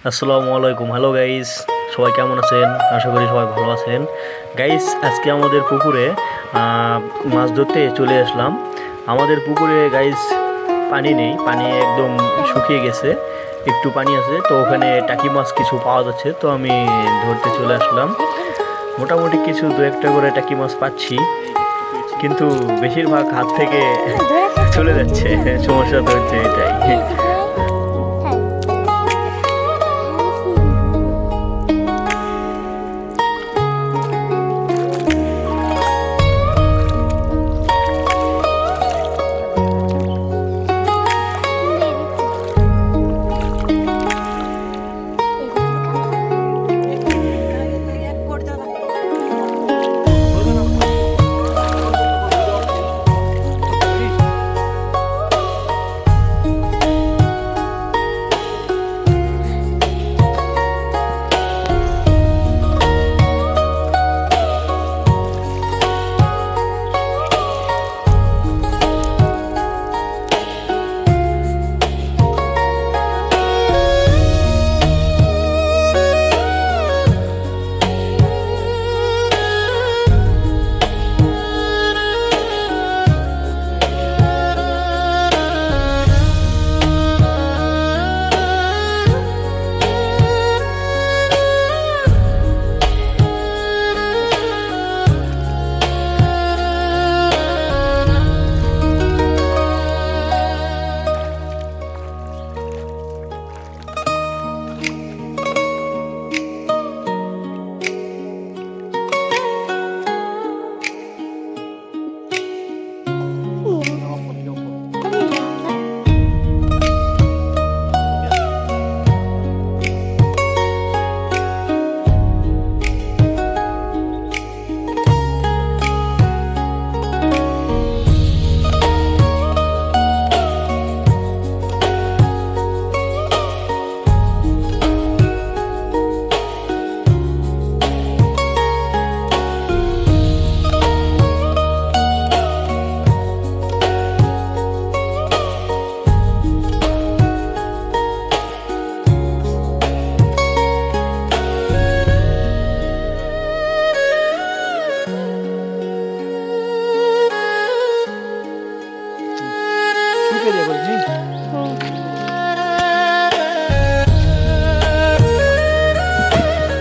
আসসালামু আলাইকুম। Hello guys, সবাই কেমন আছেন? আশা করি সবাই ভালো আছেন। গাইস, আজকে আমাদের পুকুরে মাছ ধরতে চলে আসলাম। আমাদের পুকুরে গাইস পানি নেই, পানি একদম শুকিয়ে গেছে, একটু পানি আছে। তো ওখানে টাকি মাছ কিছু পাওয়া যাচ্ছে, তো আমি ধরতে চলে আসলাম। মোটামুটি কিছু দু একটা করে টাকি মাছ পাচ্ছি, কিন্তু বেশিরভাগ হাত থেকে চলে যাচ্ছে। সমস্যা তো হচ্ছে এটাই।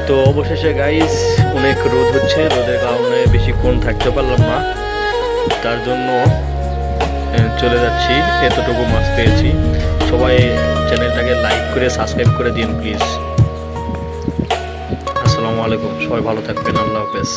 তো অবশেষে গাইস অনেক রোদ হচ্ছে, রোদের কারণে বেশিক্ষণ থাকতে পারলাম না, তার জন্য চলে যাচ্ছি। এতটুকু মাছ পেয়েছি। সবাই চ্যানেলটাকে লাইক করে সাবস্ক্রাইব করে দিন প্লিজ। আসসালামু আলাইকুম, সবাই ভালো থাকবেন। আল্লাহ হাফেজ।